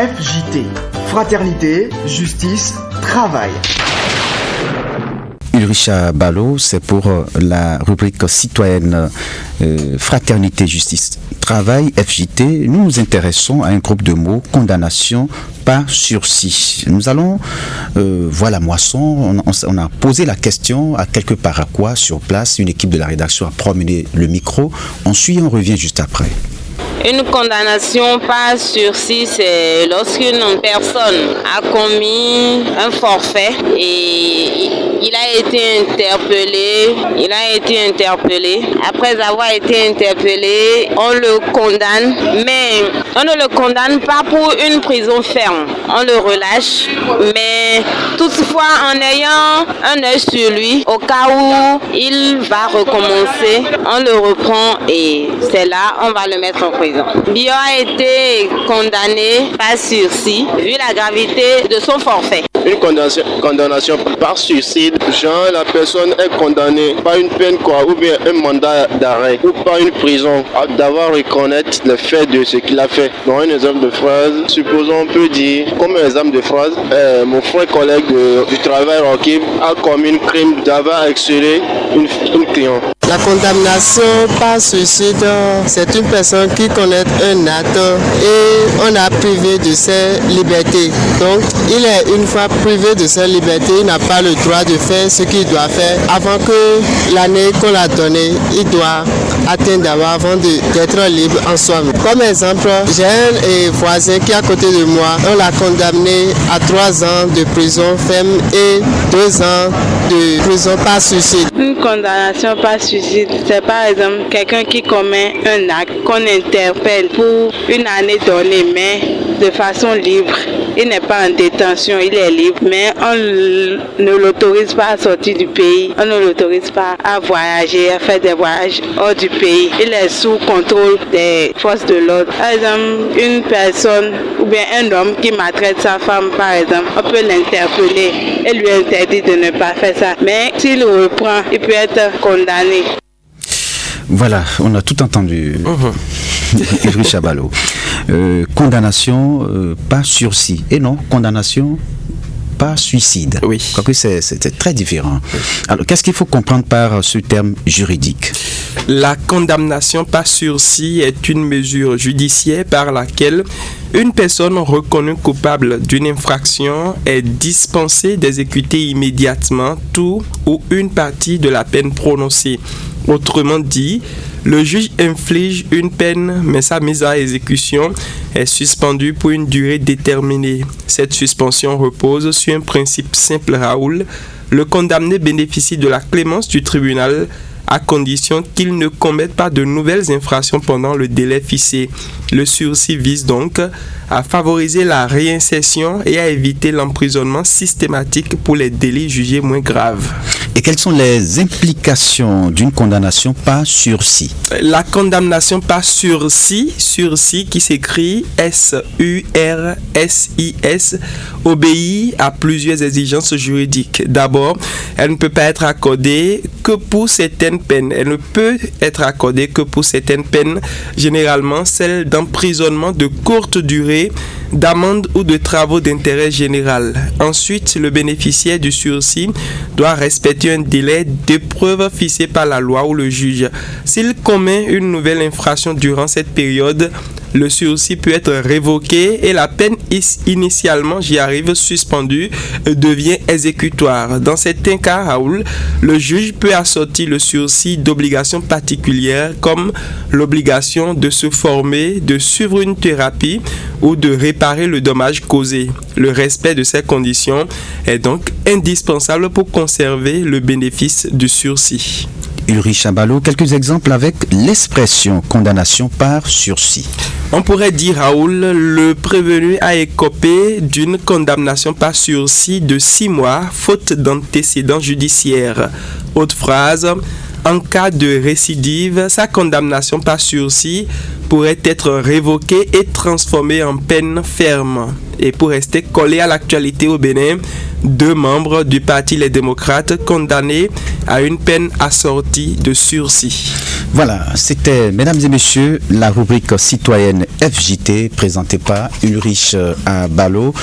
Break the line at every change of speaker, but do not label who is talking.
FJT, Fraternité, Justice, Travail.
Ulricha Ballot, c'est pour la rubrique citoyenne Fraternité, Justice, Travail, FJT. Nous nous intéressons à un groupe de mots, condamnation par sursis. Nous allons voir la moisson. On a posé la question à quelque part à quoi sur place. Une équipe de la rédaction a promené le micro. On suit et on revient juste après.
Une condamnation par sursis, c'est lorsqu'une personne a commis un forfait et il a été interpellé. Après avoir été interpellé, on le condamne, mais on ne le condamne pas pour une prison ferme. On le relâche, mais toutefois en ayant un œil sur lui, au cas où il va recommencer, on le reprend et c'est là on va le mettre en prison. Bio a été condamné par sursis vu la gravité de son forfait.
Une condamnation par suicide, genre la personne est condamnée par une peine ou bien un mandat d'arrêt ou par une prison d'avoir reconnaître le fait de ce qu'il a fait. Dans un exemple de phrase, supposons on peut dire, comme un exemple de phrase, mon frère collègue du travail Rocky a commis un crime d'avoir excellé une cliente.
La condamnation par suicide, c'est une personne qui commet un acte et on a privé de ses libertés. Donc, il est une fois privé de ses libertés, il n'a pas le droit de faire ce qu'il doit faire. Avant que l'année qu'on l'a donnée, il doit atteindre d'abord avant d'être libre en soi. Comme exemple, j'ai un voisin qui est à côté de moi, on l'a condamné à 3 ans de prison ferme et 2 ans de prison par suicide.
Une condamnation par suicide, c'est par exemple quelqu'un qui commet un acte qu'on interpelle pour une année donnée, mais de façon libre. Il n'est pas en détention, il est libre, mais on ne l'autorise pas à sortir du pays, on ne l'autorise pas à voyager, à faire des voyages hors du pays. Il est sous contrôle des forces de l'ordre. Par exemple, une personne ou bien un homme qui maltraite sa femme, par exemple, on peut l'interpeller et lui interdire de ne pas faire ça. Mais s'il reprend, il peut être condamné.
Voilà, on a tout entendu. Ulricha Ballot. Condamnation, pas sursis. Et non, condamnation, pas suicide.
Oui.
Quoique c'est très différent. Alors, qu'est-ce qu'il faut comprendre par ce terme juridique ?
La condamnation par sursis est une mesure judiciaire par laquelle une personne reconnue coupable d'une infraction est dispensée d'exécuter immédiatement tout ou une partie de la peine prononcée. Autrement dit, le juge inflige une peine, mais sa mise à exécution est suspendue pour une durée déterminée. Cette suspension repose sur un principe simple, Raoul. Le condamné bénéficie de la clémence du tribunal à condition qu'il ne commette pas de nouvelles infractions pendant le délai fixé. Le sursis vise donc à favoriser la réinsertion et à éviter l'emprisonnement systématique pour les délits jugés moins graves.
Et quelles sont les implications d'une condamnation par sursis ?
La condamnation par sursis qui s'écrit S-U-R-S-I-S, obéit à plusieurs exigences juridiques. D'abord, elle ne peut pas être accordée que pour certaines peines. Elle ne peut être accordée que pour certaines peines, généralement celles d'emprisonnement de courte durée, d'amende ou de travaux d'intérêt général. Ensuite, le bénéficiaire du sursis doit respecter un délai d'épreuve fixé par la loi ou le juge. S'il commet une nouvelle infraction durant cette période, le sursis peut être révoqué et la peine initialement, suspendue, devient exécutoire. Dans certains cas, Raoul, le juge peut assortir le sursis d'obligations particulières comme l'obligation de se former, de suivre une thérapie ou de réparer le dommage causé. Le respect de ces conditions est donc indispensable pour conserver le bénéfice du sursis.
Ulricha Ballot, quelques exemples avec l'expression condamnation par sursis.
On pourrait dire, Raoul, le prévenu a écopé d'une condamnation par sursis de 6 mois, faute d'antécédents judiciaires. Autre phrase, en cas de récidive, sa condamnation par sursis pourrait être révoquée et transformée en peine ferme. Et pour rester collé à l'actualité au Bénin, 2 membres du Parti Les Démocrates condamnés à une peine assortie de sursis.
Voilà, c'était, mesdames et messieurs, la rubrique citoyenne FJT présentée par Ulrich Ballot.